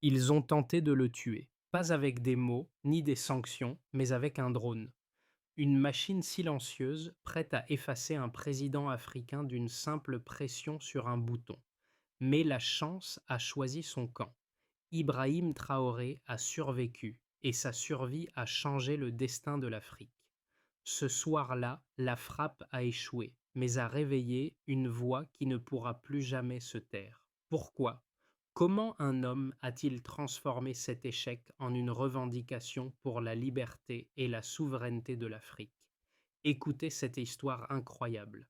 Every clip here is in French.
Ils ont tenté de le tuer, pas avec des mots ni des sanctions, mais avec un drone. Une machine silencieuse prête à effacer un président africain d'une simple pression sur un bouton. Mais la chance a choisi son camp. Ibrahim Traoré a survécu et sa survie a changé le destin de l'Afrique. Ce soir-là, la frappe a échoué, mais a réveillé une voix qui ne pourra plus jamais se taire. Pourquoi? Comment un homme a-t-il transformé cet échec en une revendication pour la liberté et la souveraineté de l'Afrique? Écoutez cette histoire incroyable.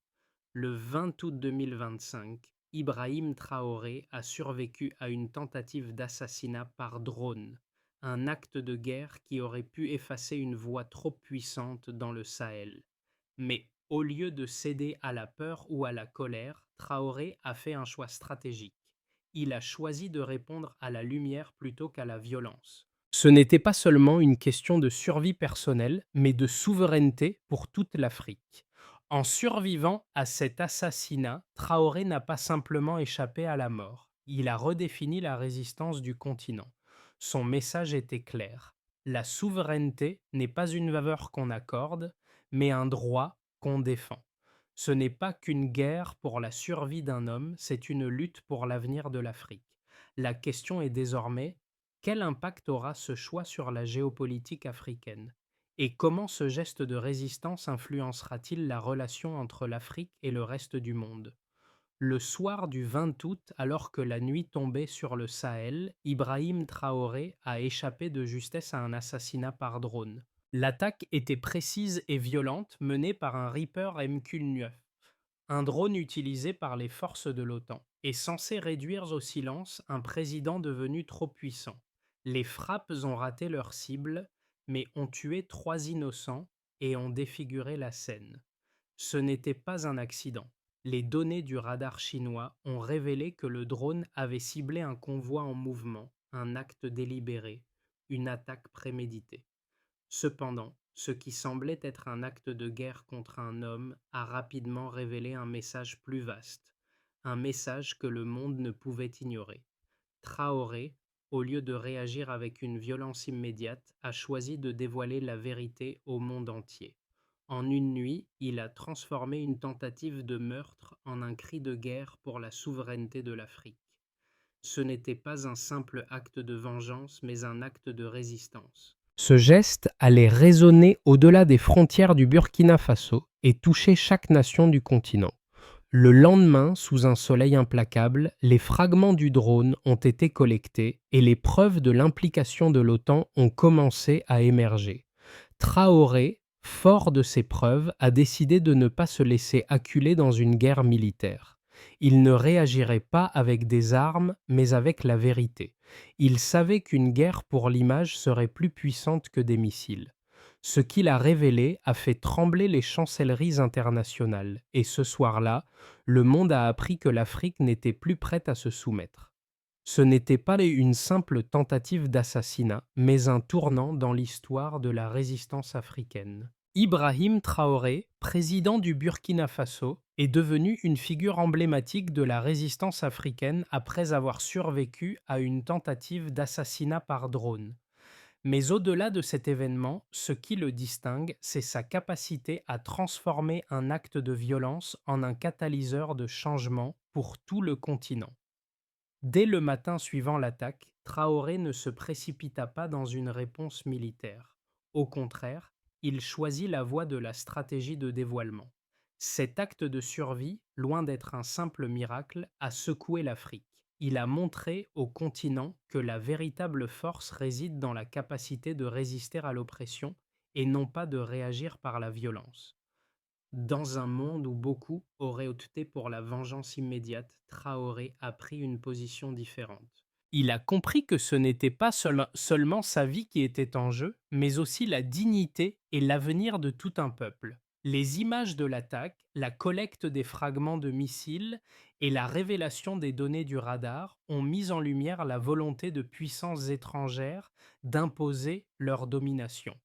Le 20 août 2025, Ibrahim Traoré a survécu à une tentative d'assassinat par drone, un acte de guerre qui aurait pu effacer une voix trop puissante dans le Sahel. Mais au lieu de céder à la peur ou à la colère, Traoré a fait un choix stratégique. Il a choisi de répondre à la lumière plutôt qu'à la violence. Ce n'était pas seulement une question de survie personnelle, mais de souveraineté pour toute l'Afrique. En survivant à cet assassinat, Traoré n'a pas simplement échappé à la mort, il a redéfini la résistance du continent. Son message était clair. La souveraineté n'est pas une faveur qu'on accorde, mais un droit qu'on défend. Ce n'est pas qu'une guerre pour la survie d'un homme, c'est une lutte pour l'avenir de l'Afrique. La question est désormais, quel impact aura ce choix sur la géopolitique africaine? Et comment ce geste de résistance influencera-t-il la relation entre l'Afrique et le reste du monde? Le soir du 20 août, alors que la nuit tombait sur le Sahel, Ibrahim Traoré a échappé de justesse à un assassinat par drone. L'attaque était précise et violente, menée par un Reaper MQ-9, un drone utilisé par les forces de l'OTAN, est censé réduire au silence un président devenu trop puissant. Les frappes ont raté leur cible, mais ont tué 3 innocents et ont défiguré la scène. Ce n'était pas un accident. Les données du radar chinois ont révélé que le drone avait ciblé un convoi en mouvement, un acte délibéré, une attaque préméditée. Cependant, ce qui semblait être un acte de guerre contre un homme a rapidement révélé un message plus vaste, un message que le monde ne pouvait ignorer. Traoré, au lieu de réagir avec une violence immédiate, a choisi de dévoiler la vérité au monde entier. En une nuit, il a transformé une tentative de meurtre en un cri de guerre pour la souveraineté de l'Afrique. Ce n'était pas un simple acte de vengeance, mais un acte de résistance. Ce geste allait résonner au-delà des frontières du Burkina Faso et toucher chaque nation du continent. Le lendemain, sous un soleil implacable, les fragments du drone ont été collectés et les preuves de l'implication de l'OTAN ont commencé à émerger. Traoré, fort de ces preuves, a décidé de ne pas se laisser acculer dans une guerre militaire. Il ne réagirait pas avec des armes, mais avec la vérité. Il savait qu'une guerre pour l'image serait plus puissante que des missiles. Ce qu'il a révélé a fait trembler les chancelleries internationales, et ce soir-là, le monde a appris que l'Afrique n'était plus prête à se soumettre. Ce n'était pas une simple tentative d'assassinat, mais un tournant dans l'histoire de la résistance africaine. Ibrahim Traoré, président du Burkina Faso, est devenu une figure emblématique de la résistance africaine après avoir survécu à une tentative d'assassinat par drone. Mais au-delà de cet événement, ce qui le distingue, c'est sa capacité à transformer un acte de violence en un catalyseur de changement pour tout le continent. Dès le matin suivant l'attaque, Traoré ne se précipita pas dans une réponse militaire. Au contraire, il choisit la voie de la stratégie de dévoilement. Cet acte de survie, loin d'être un simple miracle, a secoué l'Afrique. Il a montré au continent que la véritable force réside dans la capacité de résister à l'oppression et non pas de réagir par la violence. Dans un monde où beaucoup auraient opté pour la vengeance immédiate, Traoré a pris une position différente. Il a compris que ce n'était pas seulement sa vie qui était en jeu, mais aussi la dignité et l'avenir de tout un peuple. Les images de l'attaque, la collecte des fragments de missiles et la révélation des données du radar ont mis en lumière la volonté de puissances étrangères d'imposer leur domination.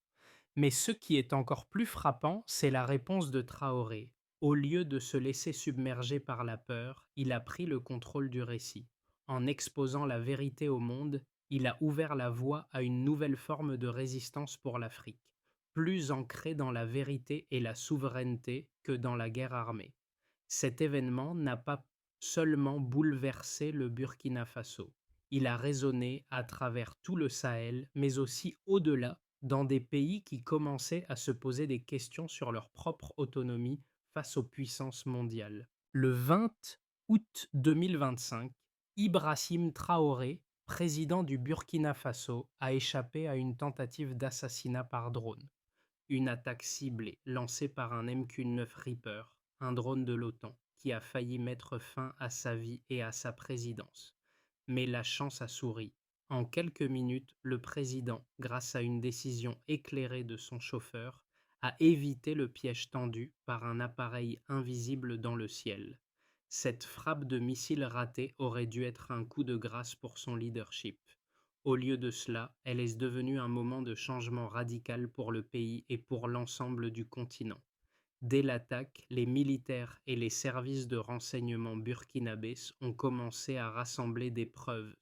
Mais ce qui est encore plus frappant, c'est la réponse de Traoré. Au lieu de se laisser submerger par la peur, il a pris le contrôle du récit. En exposant la vérité au monde, Il a ouvert la voie à une nouvelle forme de résistance pour l'Afrique, plus ancrée dans la vérité et la souveraineté que dans la guerre armée. Cet événement n'a pas seulement bouleversé le Burkina Faso, il a résonné à travers tout le Sahel, mais aussi au-delà, dans des pays qui commençaient à se poser des questions sur leur propre autonomie face aux puissances mondiales. Le 20 août 2025, Ibrahim Traoré, président du Burkina Faso, a échappé à une tentative d'assassinat par drone. Une attaque ciblée lancée par un MQ-9 Reaper, un drone de l'OTAN, qui a failli mettre fin à sa vie et à sa présidence. Mais la chance a souri. En quelques minutes, le président, grâce à une décision éclairée de son chauffeur, a évité le piège tendu par un appareil invisible dans le ciel. Cette frappe de missile ratée aurait dû être un coup de grâce pour son leadership. Au lieu de cela, elle est devenue un moment de changement radical pour le pays et pour l'ensemble du continent. Dès l'attaque, les militaires et les services de renseignement burkinabés ont commencé à rassembler des preuves,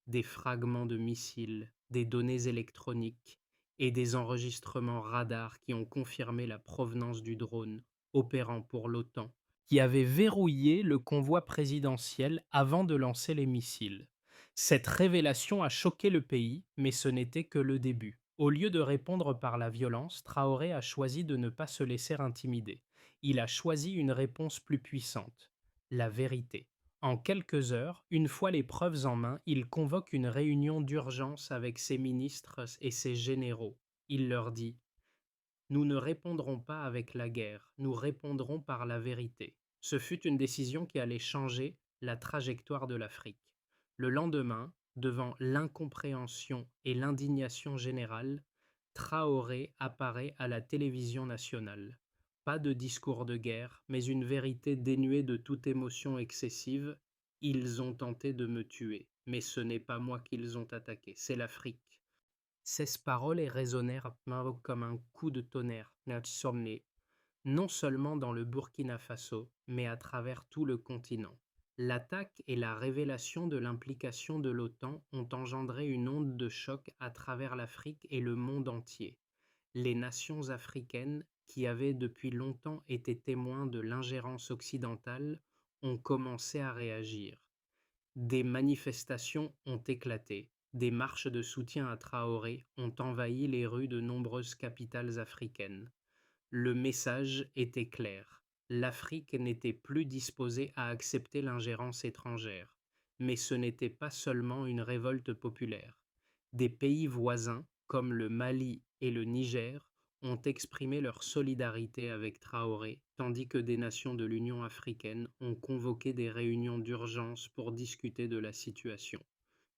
des fragments de missiles, des données électroniques et des enregistrements radars qui ont confirmé la provenance du drone opérant pour l'OTAN, qui avait verrouillé le convoi présidentiel avant de lancer les missiles. Cette révélation a choqué le pays, mais ce n'était que le début. Au lieu de répondre par la violence, Traoré a choisi de ne pas se laisser intimider. Il a choisi une réponse plus puissante, la vérité. En quelques heures, une fois les preuves en main, il convoque une réunion d'urgence avec ses ministres et ses généraux. Il leur dit: nous ne répondrons pas avec la guerre, nous répondrons par la vérité. Ce fut une décision qui allait changer la trajectoire de l'Afrique. Le lendemain, devant l'incompréhension et l'indignation générale, Traoré apparaît à la télévision nationale. Pas de discours de guerre, mais une vérité dénuée de toute émotion excessive. Ils ont tenté de me tuer, mais ce n'est pas moi qu'ils ont attaqué, c'est l'Afrique. Ces paroles résonnèrent comme un coup de tonnerre, non seulement dans le Burkina Faso, mais à travers tout le continent. L'attaque et la révélation de l'implication de l'OTAN ont engendré une onde de choc à travers l'Afrique et le monde entier. Les nations africaines, qui avaient depuis longtemps été témoins de l'ingérence occidentale, ont commencé à réagir. Des manifestations ont éclaté, des marches de soutien à Traoré ont envahi les rues de nombreuses capitales africaines. Le message était clair: l'Afrique n'était plus disposée à accepter l'ingérence étrangère. Mais ce n'était pas seulement une révolte populaire. Des pays voisins, comme le Mali et le Niger, ont exprimé leur solidarité avec Traoré, tandis que des nations de l'Union africaine ont convoqué des réunions d'urgence pour discuter de la situation.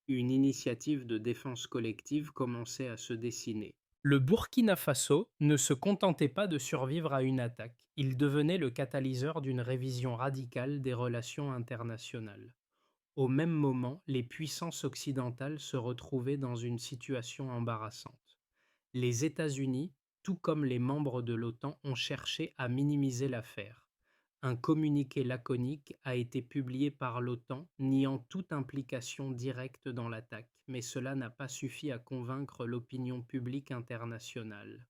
Une initiative de défense collective commençait à se dessiner. Le Burkina Faso ne se contentait pas de survivre à une attaque, il devenait le catalyseur d'une révision radicale des relations internationales. Au même moment, les puissances occidentales se retrouvaient dans une situation embarrassante. Les États-Unis, tout comme les membres de l'OTAN, ont cherché à minimiser l'affaire. Un communiqué laconique a été publié par l'OTAN niant toute implication directe dans l'attaque, mais cela n'a pas suffi à convaincre l'opinion publique internationale.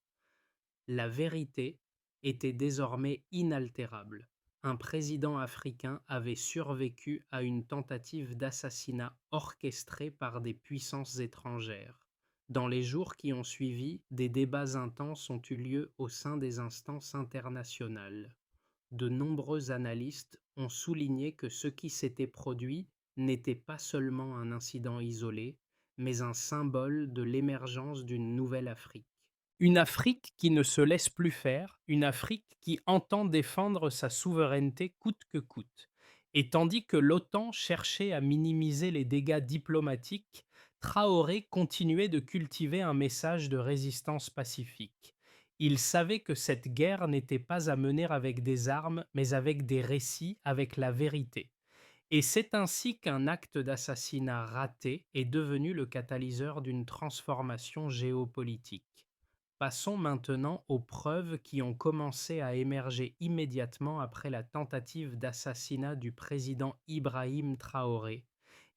La vérité était désormais inaltérable. Un président africain avait survécu à une tentative d'assassinat orchestrée par des puissances étrangères. Dans les jours qui ont suivi, des débats intenses ont eu lieu au sein des instances internationales. De nombreux analystes ont souligné que ce qui s'était produit n'était pas seulement un incident isolé, mais un symbole de l'émergence d'une nouvelle Afrique. Une Afrique qui ne se laisse plus faire, une Afrique qui entend défendre sa souveraineté coûte que coûte. Et tandis que l'OTAN cherchait à minimiser les dégâts diplomatiques, Traoré continuait de cultiver un message de résistance pacifique. Il savait que cette guerre n'était pas à mener avec des armes, mais avec des récits, avec la vérité. Et c'est ainsi qu'un acte d'assassinat raté est devenu le catalyseur d'une transformation géopolitique. Passons maintenant aux preuves qui ont commencé à émerger immédiatement après la tentative d'assassinat du président Ibrahim Traoré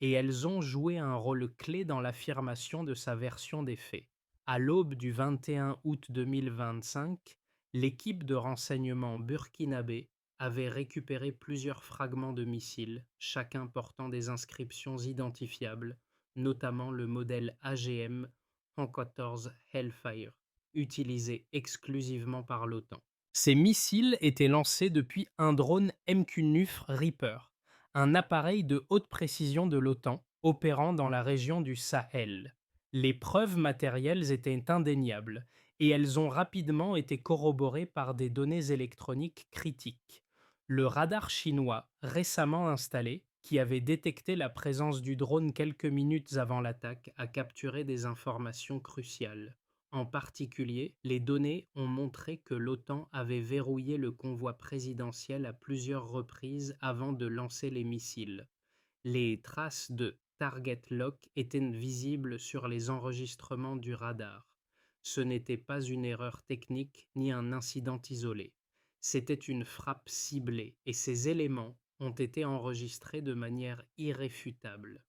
et elles ont joué un rôle clé dans l'affirmation de sa version des faits. À l'aube du 21 août 2025, l'équipe de renseignement burkinabé avait récupéré plusieurs fragments de missiles, chacun portant des inscriptions identifiables, notamment le modèle AGM 114 Hellfire, utilisé exclusivement par l'OTAN. Ces missiles étaient lancés depuis un drone MQ-9 Reaper, un appareil de haute précision de l'OTAN opérant dans la région du Sahel. Les preuves matérielles étaient indéniables et elles ont rapidement été corroborées par des données électroniques critiques. Le radar chinois récemment installé, qui avait détecté la présence du drone quelques minutes avant l'attaque, a capturé des informations cruciales. En particulier, les données ont montré que l'OTAN avait verrouillé le convoi présidentiel à plusieurs reprises avant de lancer les missiles. Les traces de Target Lock étaient visibles sur les enregistrements du radar. Ce n'était pas une erreur technique ni un incident isolé. C'était une frappe ciblée et ces éléments ont été enregistrés de manière irréfutable.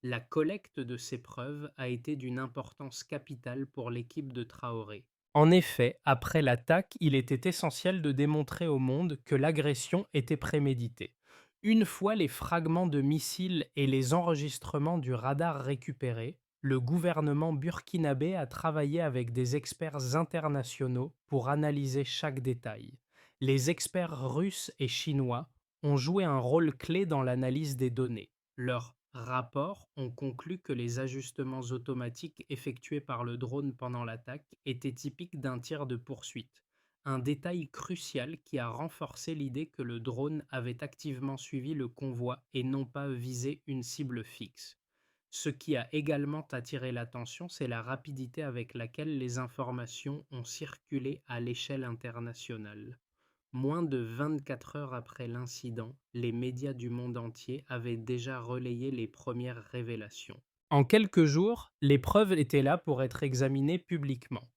La collecte de ces preuves a été d'une importance capitale pour l'équipe de Traoré. En effet, après l'attaque, il était essentiel de démontrer au monde que l'agression était préméditée. Une fois les fragments de missiles et les enregistrements du radar récupérés, le gouvernement burkinabé a travaillé avec des experts internationaux pour analyser chaque détail. Les experts russes et chinois ont joué un rôle clé dans l'analyse des données. Leurs rapports ont conclu que les ajustements automatiques effectués par le drone pendant l'attaque étaient typiques d'un tir de poursuite, un détail crucial qui a renforcé l'idée que le drone avait activement suivi le convoi et non pas visé une cible fixe. Ce qui a également attiré l'attention, c'est la rapidité avec laquelle les informations ont circulé à l'échelle internationale. Moins de 24 heures après l'incident, les médias du monde entier avaient déjà relayé les premières révélations. En quelques jours, les preuves étaient là pour être examinées publiquement.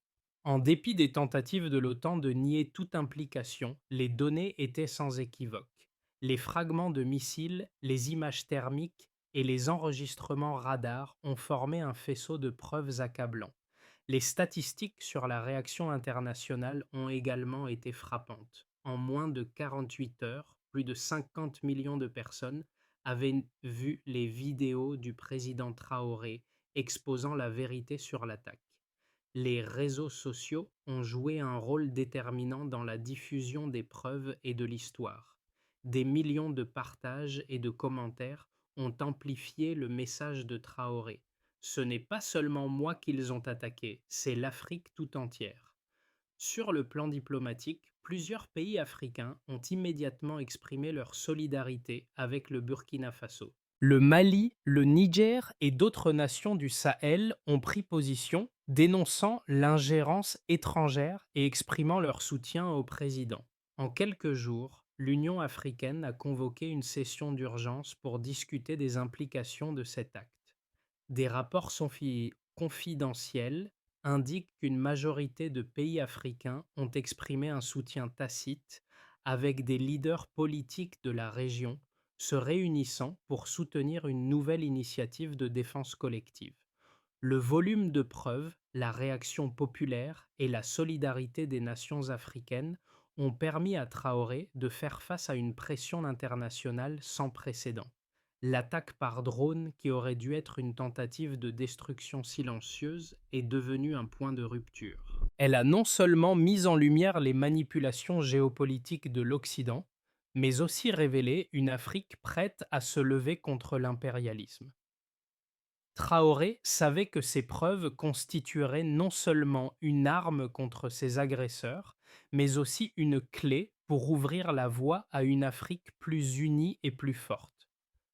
En dépit des tentatives de l'OTAN de nier toute implication, les données étaient sans équivoque. Les fragments de missiles, les images thermiques et les enregistrements radars ont formé un faisceau de preuves accablant. Les statistiques sur la réaction internationale ont également été frappantes. En moins de 48 heures, plus de 50 millions de personnes avaient vu les vidéos du président Traoré exposant la vérité sur l'attaque. Les réseaux sociaux ont joué un rôle déterminant dans la diffusion des preuves et de l'histoire. Des millions de partages et de commentaires ont amplifié le message de Traoré. Ce n'est pas seulement moi qu'ils ont attaqué, c'est l'Afrique tout entière. Sur le plan diplomatique, plusieurs pays africains ont immédiatement exprimé leur solidarité avec le Burkina Faso. Le Mali, le Niger et d'autres nations du Sahel ont pris position, dénonçant l'ingérence étrangère et exprimant leur soutien au président. En quelques jours, l'Union africaine a convoqué une session d'urgence pour discuter des implications de cet acte. Des rapports confidentiels indiquent qu'une majorité de pays africains ont exprimé un soutien tacite avec des leaders politiques de la région se réunissant pour soutenir une nouvelle initiative de défense collective. Le volume de preuves, la réaction populaire et la solidarité des nations africaines ont permis à Traoré de faire face à une pression internationale sans précédent. L'attaque par drone, qui aurait dû être une tentative de destruction silencieuse, est devenue un point de rupture. Elle a non seulement mis en lumière les manipulations géopolitiques de l'Occident, mais aussi révélé une Afrique prête à se lever contre l'impérialisme. Traoré savait que ces preuves constitueraient non seulement une arme contre ses agresseurs, mais aussi une clé pour ouvrir la voie à une Afrique plus unie et plus forte.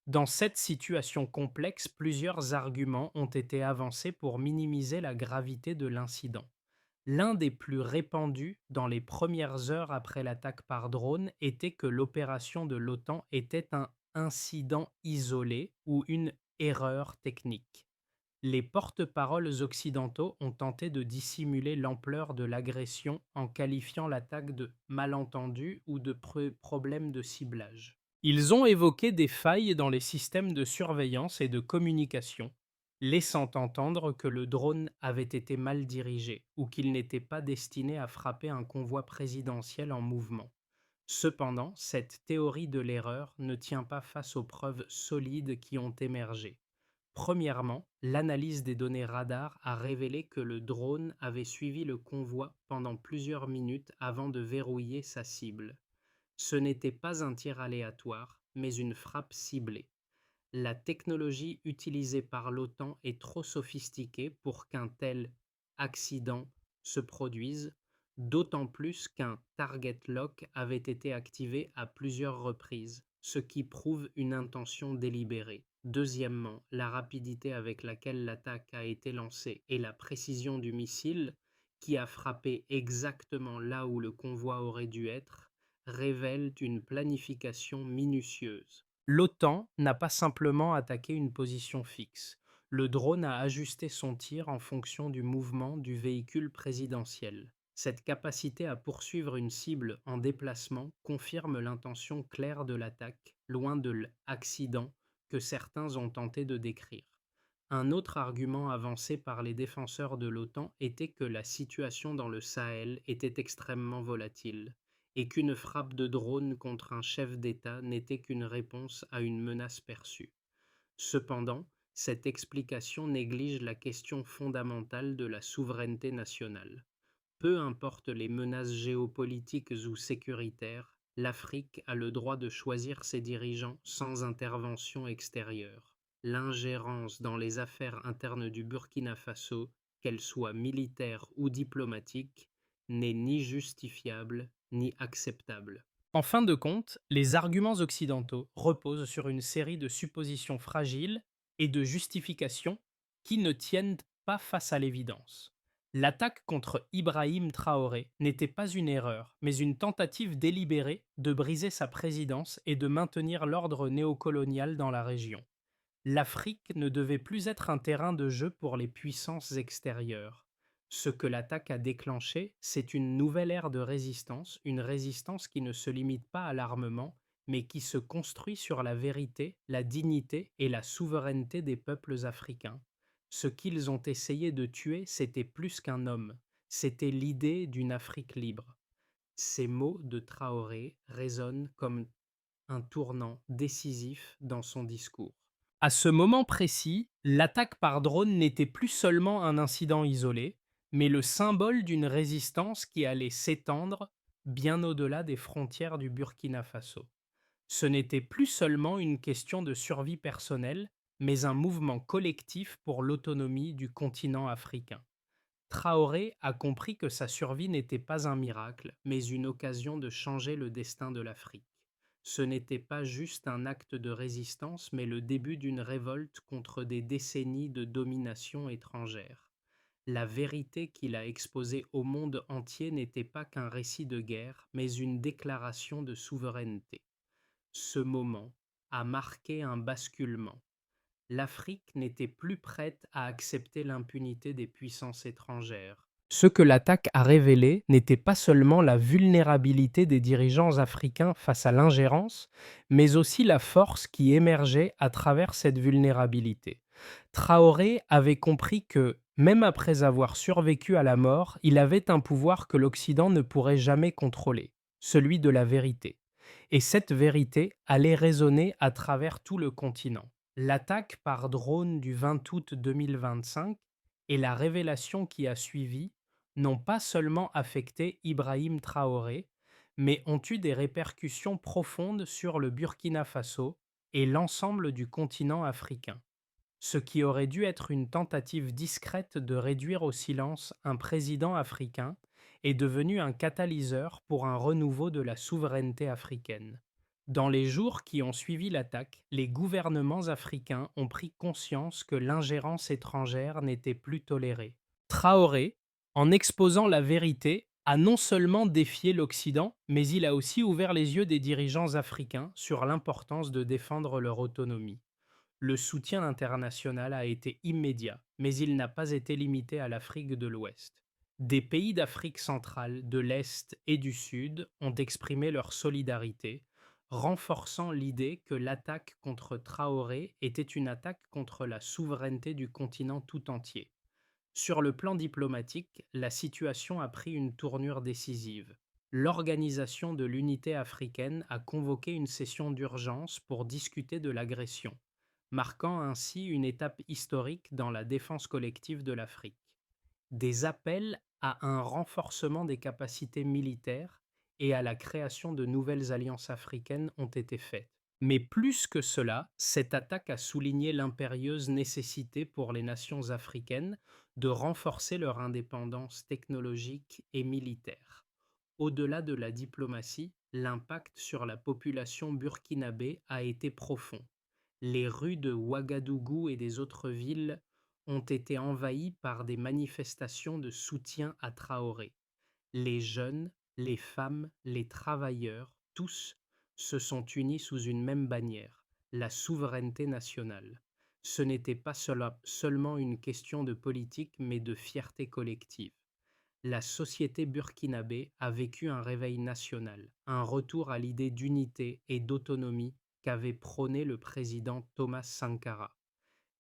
Dans cette situation complexe, plusieurs arguments ont été avancés pour minimiser la gravité de l'incident. L'un des plus répandus dans les premières heures après l'attaque par drone était que l'opération de l'OTAN était un incident isolé ou une erreur technique. Les porte-paroles occidentaux ont tenté de dissimuler l'ampleur de l'agression en qualifiant l'attaque de malentendu ou de problème de ciblage. Ils ont évoqué des failles dans les systèmes de surveillance et de communication, laissant entendre que le drone avait été mal dirigé ou qu'il n'était pas destiné à frapper un convoi présidentiel en mouvement. Cependant, cette théorie de l'erreur ne tient pas face aux preuves solides qui ont émergé. Premièrement, l'analyse des données radar a révélé que le drone avait suivi le convoi pendant plusieurs minutes avant de verrouiller sa cible. Ce n'était pas un tir aléatoire, mais une frappe ciblée. La technologie utilisée par l'OTAN est trop sophistiquée pour qu'un tel accident se produise, d'autant plus qu'un target lock avait été activé à plusieurs reprises, ce qui prouve une intention délibérée. Deuxièmement, la rapidité avec laquelle l'attaque a été lancée et la précision du missile, qui a frappé exactement là où le convoi aurait dû être, révèlent une planification minutieuse. L'OTAN n'a pas simplement attaqué une position fixe. Le drone a ajusté son tir en fonction du mouvement du véhicule présidentiel. Cette capacité à poursuivre une cible en déplacement confirme l'intention claire de l'attaque, loin de l'accident que certains ont tenté de décrire. Un autre argument avancé par les défenseurs de l'OTAN était que la situation dans le Sahel était extrêmement volatile et qu'une frappe de drone contre un chef d'État n'était qu'une réponse à une menace perçue. Cependant, cette explication néglige la question fondamentale de la souveraineté nationale. Peu importe les menaces géopolitiques ou sécuritaires, l'Afrique a le droit de choisir ses dirigeants sans intervention extérieure. L'ingérence dans les affaires internes du Burkina Faso, qu'elles soient militaires ou diplomatiques, n'est ni justifiable ni acceptable. En fin de compte, les arguments occidentaux reposent sur une série de suppositions fragiles et de justifications qui ne tiennent pas face à l'évidence. L'attaque contre Ibrahim Traoré n'était pas une erreur, mais une tentative délibérée de briser sa présidence et de maintenir l'ordre néocolonial dans la région. L'Afrique ne devait plus être un terrain de jeu pour les puissances extérieures. Ce que l'attaque a déclenché, c'est une nouvelle ère de résistance, une résistance qui ne se limite pas à l'armement, mais qui se construit sur la vérité, la dignité et la souveraineté des peuples africains. Ce qu'ils ont essayé de tuer, c'était plus qu'un homme, c'était l'idée d'une Afrique libre. Ces mots de Traoré résonnent comme un tournant décisif dans son discours. À ce moment précis, l'attaque par drone n'était plus seulement un incident isolé, mais le symbole d'une résistance qui allait s'étendre bien au-delà des frontières du Burkina Faso. Ce n'était plus seulement une question de survie personnelle, mais un mouvement collectif pour l'autonomie du continent africain. Traoré a compris que sa survie n'était pas un miracle, mais une occasion de changer le destin de l'Afrique. Ce n'était pas juste un acte de résistance, mais le début d'une révolte contre des décennies de domination étrangère. La vérité qu'il a exposée au monde entier n'était pas qu'un récit de guerre, mais une déclaration de souveraineté. Ce moment a marqué un basculement. L'Afrique n'était plus prête à accepter l'impunité des puissances étrangères. Ce que l'attaque a révélé n'était pas seulement la vulnérabilité des dirigeants africains face à l'ingérence, mais aussi la force qui émergeait à travers cette vulnérabilité. Traoré avait compris que, même après avoir survécu à la mort, il avait un pouvoir que l'Occident ne pourrait jamais contrôler, celui de la vérité. Et cette vérité allait résonner à travers tout le continent. L'attaque par drone du 20 août 2025 et la révélation qui a suivi n'ont pas seulement affecté Ibrahim Traoré, mais ont eu des répercussions profondes sur le Burkina Faso et l'ensemble du continent africain. Ce qui aurait dû être une tentative discrète de réduire au silence un président africain est devenu un catalyseur pour un renouveau de la souveraineté africaine. Dans les jours qui ont suivi l'attaque, les gouvernements africains ont pris conscience que l'ingérence étrangère n'était plus tolérée. Traoré, en exposant la vérité, a non seulement défié l'Occident, mais il a aussi ouvert les yeux des dirigeants africains sur l'importance de défendre leur autonomie. Le soutien international a été immédiat, mais il n'a pas été limité à l'Afrique de l'Ouest. Des pays d'Afrique centrale, de l'Est et du Sud ont exprimé leur solidarité, renforçant l'idée que l'attaque contre Traoré était une attaque contre la souveraineté du continent tout entier. Sur le plan diplomatique, la situation a pris une tournure décisive. L'Organisation de l'Unité africaine a convoqué une session d'urgence pour discuter de l'agression, marquant ainsi une étape historique dans la défense collective de l'Afrique. Des appels à un renforcement des capacités militaires et à la création de nouvelles alliances africaines ont été faits. Mais plus que cela, cette attaque a souligné l'impérieuse nécessité pour les nations africaines de renforcer leur indépendance technologique et militaire. Au-delà de la diplomatie, l'impact sur la population burkinabé a été profond. Les rues de Ouagadougou et des autres villes ont été envahies par des manifestations de soutien à Traoré. Les jeunes, les femmes, les travailleurs, tous se sont unis sous une même bannière, la souveraineté nationale. Ce n'était pas seulement une question de politique, mais de fierté collective. La société burkinabé a vécu un réveil national, un retour à l'idée d'unité et d'autonomie qu'avait prôné le président Thomas Sankara.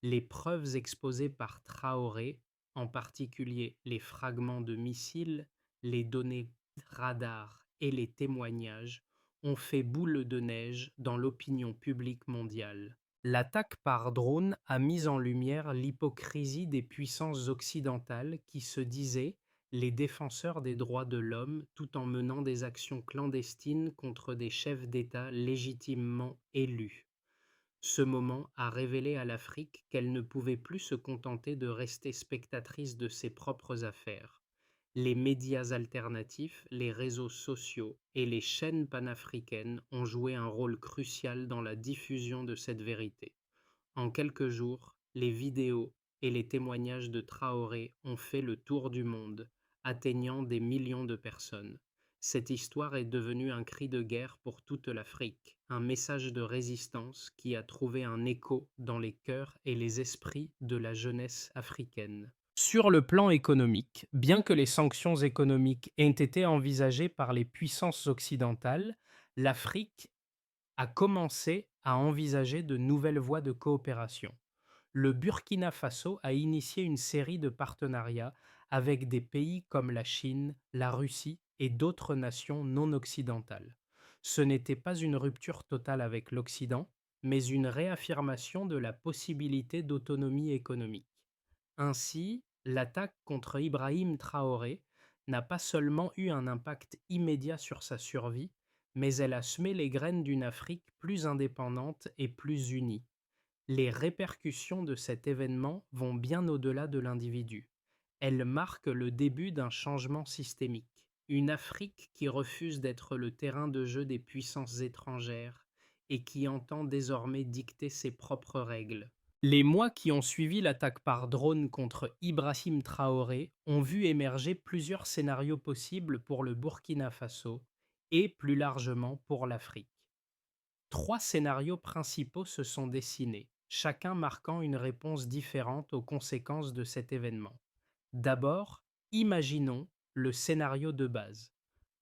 Les preuves exposées par Traoré, en particulier les fragments de missiles, les données radar et les témoignages, ont fait boule de neige dans l'opinion publique mondiale. L'attaque par drone a mis en lumière l'hypocrisie des puissances occidentales qui se disaient les défenseurs des droits de l'homme tout en menant des actions clandestines contre des chefs d'État légitimement élus. Ce moment a révélé à l'Afrique qu'elle ne pouvait plus se contenter de rester spectatrice de ses propres affaires. Les médias alternatifs, les réseaux sociaux et les chaînes panafricaines ont joué un rôle crucial dans la diffusion de cette vérité. En quelques jours, les vidéos et les témoignages de Traoré ont fait le tour du monde, atteignant des millions de personnes. Cette histoire est devenue un cri de guerre pour toute l'Afrique, un message de résistance qui a trouvé un écho dans les cœurs et les esprits de la jeunesse africaine. Sur le plan économique, bien que les sanctions économiques aient été envisagées par les puissances occidentales, l'Afrique a commencé à envisager de nouvelles voies de coopération. Le Burkina Faso a initié une série de partenariats avec des pays comme la Chine, la Russie et d'autres nations non occidentales. Ce n'était pas une rupture totale avec l'Occident, mais une réaffirmation de la possibilité d'autonomie économique. Ainsi, l'attaque contre Ibrahim Traoré n'a pas seulement eu un impact immédiat sur sa survie, mais elle a semé les graines d'une Afrique plus indépendante et plus unie. Les répercussions de cet événement vont bien au-delà de l'individu. Elles marquent le début d'un changement systémique. Une Afrique qui refuse d'être le terrain de jeu des puissances étrangères et qui entend désormais dicter ses propres règles. Les mois qui ont suivi l'attaque par drone contre Ibrahim Traoré ont vu émerger plusieurs scénarios possibles pour le Burkina Faso et plus largement pour l'Afrique. Trois scénarios principaux se sont dessinés, chacun marquant une réponse différente aux conséquences de cet événement. D'abord, imaginons le scénario de base,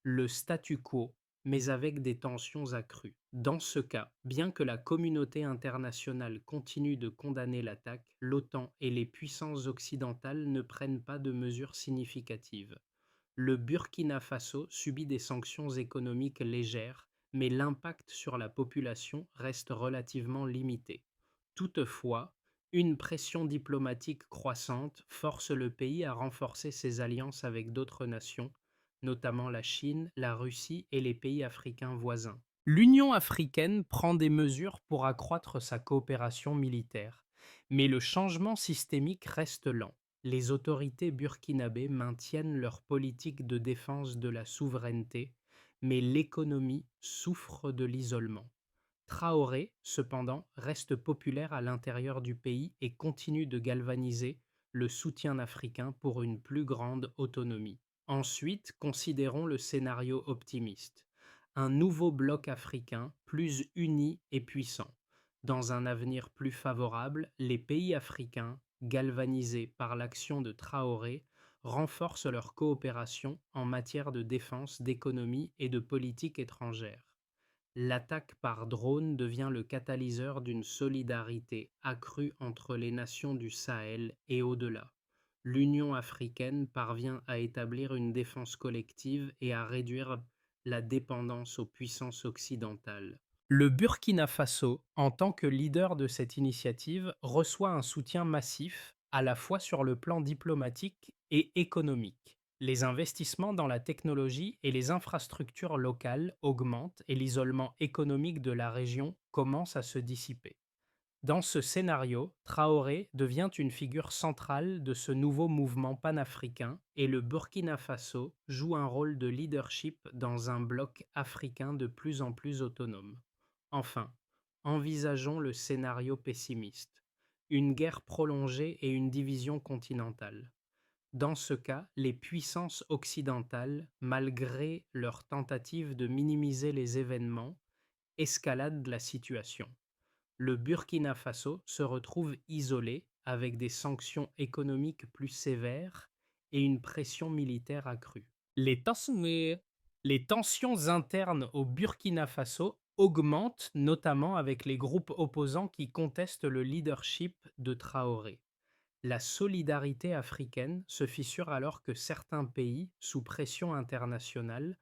le statu quo, mais avec des tensions accrues. Dans ce cas, bien que la communauté internationale continue de condamner l'attaque, l'OTAN et les puissances occidentales ne prennent pas de mesures significatives. Le Burkina Faso subit des sanctions économiques légères, mais l'impact sur la population reste relativement limité. Toutefois, une pression diplomatique croissante force le pays à renforcer ses alliances avec d'autres nations, notamment la Chine, la Russie et les pays africains voisins. L'Union africaine prend des mesures pour accroître sa coopération militaire, mais le changement systémique reste lent. Les autorités burkinabées maintiennent leur politique de défense de la souveraineté, mais l'économie souffre de l'isolement. Traoré, cependant, reste populaire à l'intérieur du pays et continue de galvaniser le soutien africain pour une plus grande autonomie. Ensuite, considérons le scénario optimiste. Un nouveau bloc africain, plus uni et puissant. Dans un avenir plus favorable, les pays africains, galvanisés par l'action de Traoré, renforcent leur coopération en matière de défense, d'économie et de politique étrangère. L'attaque par drone devient le catalyseur d'une solidarité accrue entre les nations du Sahel et au-delà. L'Union africaine parvient à établir une défense collective et à réduire la dépendance aux puissances occidentales. Le Burkina Faso, en tant que leader de cette initiative, reçoit un soutien massif, à la fois sur le plan diplomatique et économique. Les investissements dans la technologie et les infrastructures locales augmentent et l'isolement économique de la région commence à se dissiper. Dans ce scénario, Traoré devient une figure centrale de ce nouveau mouvement panafricain et le Burkina Faso joue un rôle de leadership dans un bloc africain de plus en plus autonome. Enfin, envisageons le scénario pessimiste, une guerre prolongée et une division continentale. Dans ce cas, les puissances occidentales, malgré leurs tentatives de minimiser les événements, escaladent la situation. Le Burkina Faso se retrouve isolé avec des sanctions économiques plus sévères et une pression militaire accrue. Les tensions internes au Burkina Faso augmentent notamment avec les groupes opposants qui contestent le leadership de Traoré. La solidarité africaine se fissure alors que certains pays, sous pression internationale,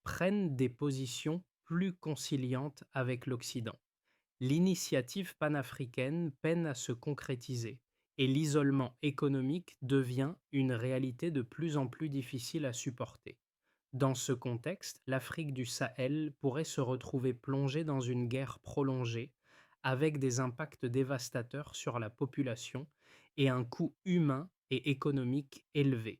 prennent des positions plus conciliantes avec l'Occident. L'initiative panafricaine peine à se concrétiser et l'isolement économique devient une réalité de plus en plus difficile à supporter. Dans ce contexte, l'Afrique du Sahel pourrait se retrouver plongée dans une guerre prolongée avec des impacts dévastateurs sur la population et un coût humain et économique élevé.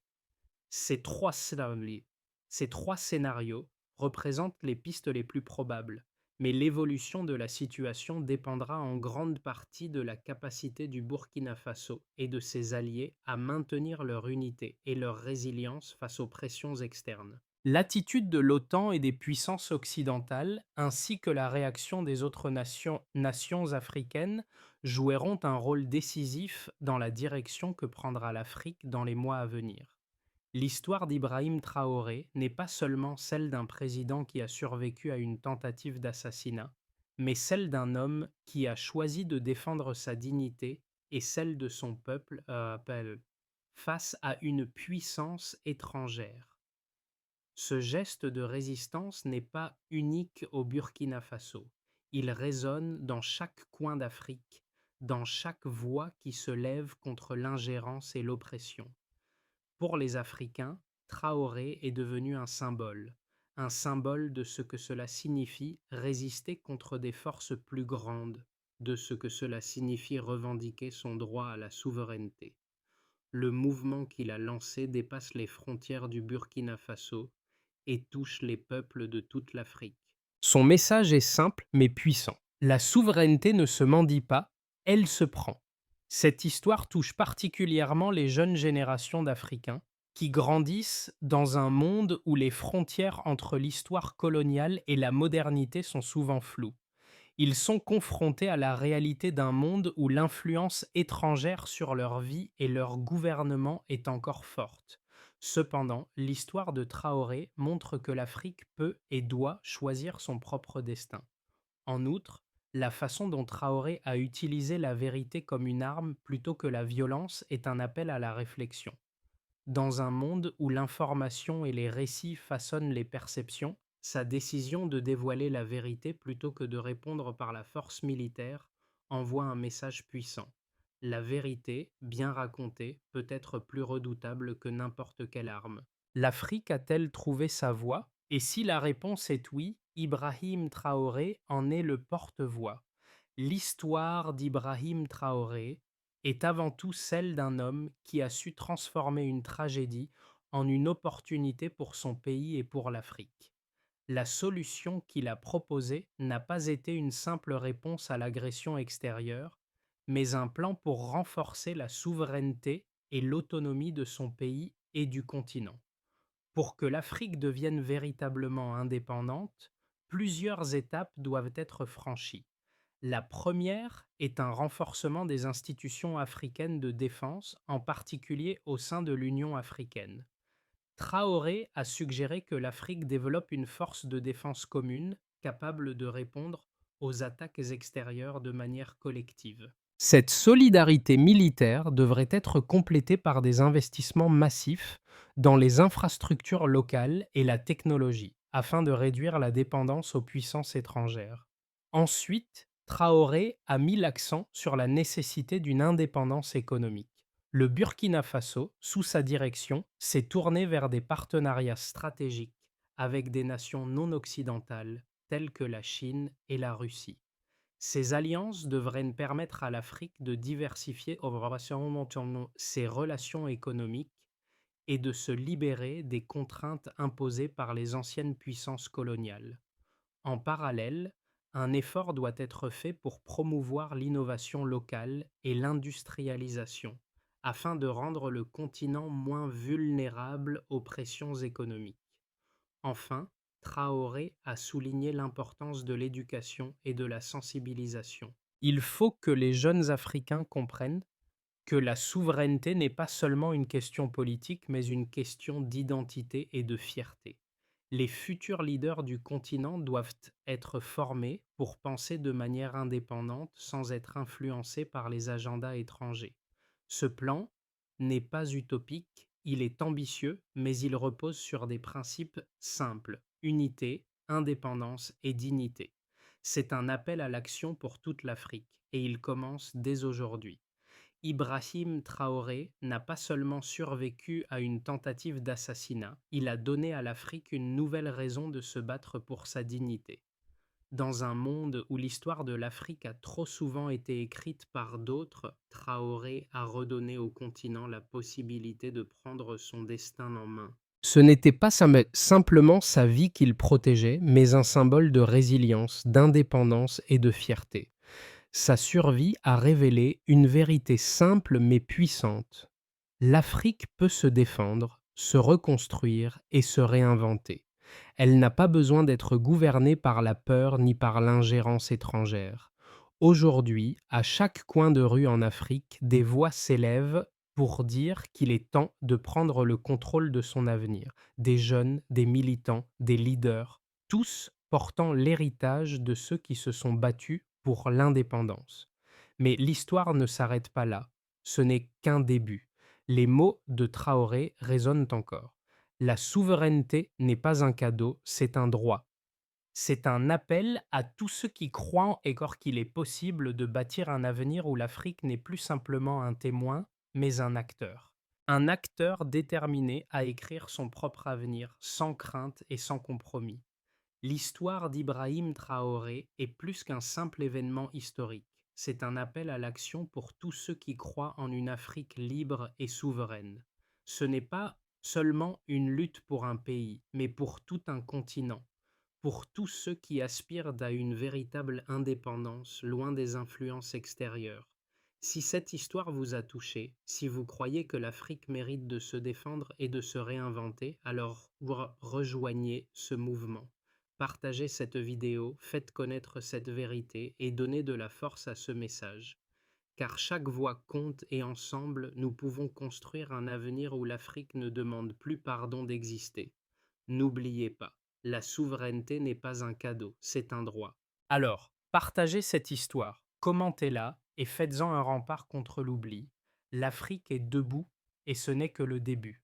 Ces trois, scénari- Ces trois scénarios représentent les pistes les plus probables, mais l'évolution de la situation dépendra en grande partie de la capacité du Burkina Faso et de ses alliés à maintenir leur unité et leur résilience face aux pressions externes. L'attitude de l'OTAN et des puissances occidentales, ainsi que la réaction des autres nations africaines, joueront un rôle décisif dans la direction que prendra l'Afrique dans les mois à venir. L'histoire d'Ibrahim Traoré n'est pas seulement celle d'un président qui a survécu à une tentative d'assassinat, mais celle d'un homme qui a choisi de défendre sa dignité et celle de son peuple face à une puissance étrangère. Ce geste de résistance n'est pas unique au Burkina Faso. Il résonne dans chaque coin d'Afrique, dans chaque voix qui se lève contre l'ingérence et l'oppression. Pour les Africains, Traoré est devenu un symbole de ce que cela signifie résister contre des forces plus grandes, de ce que cela signifie revendiquer son droit à la souveraineté. Le mouvement qu'il a lancé dépasse les frontières du Burkina Faso et touche les peuples de toute l'Afrique. Son message est simple mais puissant. La souveraineté ne se mendie pas, elle se prend. Cette histoire touche particulièrement les jeunes générations d'Africains qui grandissent dans un monde où les frontières entre l'histoire coloniale et la modernité sont souvent floues. Ils sont confrontés à la réalité d'un monde où l'influence étrangère sur leur vie et leur gouvernement est encore forte. Cependant, l'histoire de Traoré montre que l'Afrique peut et doit choisir son propre destin. En outre, la façon dont Traoré a utilisé la vérité comme une arme plutôt que la violence est un appel à la réflexion. Dans un monde où l'information et les récits façonnent les perceptions, sa décision de dévoiler la vérité plutôt que de répondre par la force militaire envoie un message puissant. La vérité, bien racontée, peut être plus redoutable que n'importe quelle arme. L'Afrique a-t-elle trouvé sa voie? Et si la réponse est oui, Ibrahim Traoré en est le porte-voix. L'histoire d'Ibrahim Traoré est avant tout celle d'un homme qui a su transformer une tragédie en une opportunité pour son pays et pour l'Afrique. La solution qu'il a proposée n'a pas été une simple réponse à l'agression extérieure, mais un plan pour renforcer la souveraineté et l'autonomie de son pays et du continent. Pour que l'Afrique devienne véritablement indépendante, plusieurs étapes doivent être franchies. La première est un renforcement des institutions africaines de défense, en particulier au sein de l'Union africaine. Traoré a suggéré que l'Afrique développe une force de défense commune, capable de répondre aux attaques extérieures de manière collective. Cette solidarité militaire devrait être complétée par des investissements massifs dans les infrastructures locales et la technologie, afin de réduire la dépendance aux puissances étrangères. Ensuite, Traoré a mis l'accent sur la nécessité d'une indépendance économique. Le Burkina Faso, sous sa direction, s'est tourné vers des partenariats stratégiques avec des nations non occidentales telles que la Chine et la Russie. Ces alliances devraient permettre à l'Afrique de diversifier ses relations économiques et de se libérer des contraintes imposées par les anciennes puissances coloniales. En parallèle, un effort doit être fait pour promouvoir l'innovation locale et l'industrialisation, afin de rendre le continent moins vulnérable aux pressions économiques. Enfin, Traoré a souligné l'importance de l'éducation et de la sensibilisation. Il faut que les jeunes Africains comprennent que la souveraineté n'est pas seulement une question politique, mais une question d'identité et de fierté. Les futurs leaders du continent doivent être formés pour penser de manière indépendante sans être influencés par les agendas étrangers. Ce plan n'est pas utopique, il est ambitieux, mais il repose sur des principes simples: unité, indépendance et dignité. C'est un appel à l'action pour toute l'Afrique, et il commence dès aujourd'hui. Ibrahim Traoré n'a pas seulement survécu à une tentative d'assassinat, il a donné à l'Afrique une nouvelle raison de se battre pour sa dignité. Dans un monde où l'histoire de l'Afrique a trop souvent été écrite par d'autres, Traoré a redonné au continent la possibilité de prendre son destin en main. Ce n'était pas simplement sa vie qu'il protégeait, mais un symbole de résilience, d'indépendance et de fierté. Sa survie a révélé une vérité simple mais puissante. L'Afrique peut se défendre, se reconstruire et se réinventer. Elle n'a pas besoin d'être gouvernée par la peur ni par l'ingérence étrangère. Aujourd'hui, à chaque coin de rue en Afrique, des voix s'élèvent pour dire qu'il est temps de prendre le contrôle de son avenir. Des jeunes, des militants, des leaders, tous portant l'héritage de ceux qui se sont battus pour l'indépendance. Mais l'histoire ne s'arrête pas là. Ce n'est qu'un début. Les mots de Traoré résonnent encore. La souveraineté n'est pas un cadeau, c'est un droit. C'est un appel à tous ceux qui croient encore qu'il est possible de bâtir un avenir où l'Afrique n'est plus simplement un témoin, mais un acteur. Un acteur déterminé à écrire son propre avenir, sans crainte et sans compromis. L'histoire d'Ibrahim Traoré est plus qu'un simple événement historique. C'est un appel à l'action pour tous ceux qui croient en une Afrique libre et souveraine. Ce n'est pas seulement une lutte pour un pays, mais pour tout un continent, pour tous ceux qui aspirent à une véritable indépendance, loin des influences extérieures. Si cette histoire vous a touché, si vous croyez que l'Afrique mérite de se défendre et de se réinventer, alors rejoignez ce mouvement. Partagez cette vidéo, faites connaître cette vérité et donnez de la force à ce message. Car chaque voix compte et ensemble, nous pouvons construire un avenir où l'Afrique ne demande plus pardon d'exister. N'oubliez pas, la souveraineté n'est pas un cadeau, c'est un droit. Alors, partagez cette histoire, commentez-la et faites-en un rempart contre l'oubli. L'Afrique est debout et ce n'est que le début.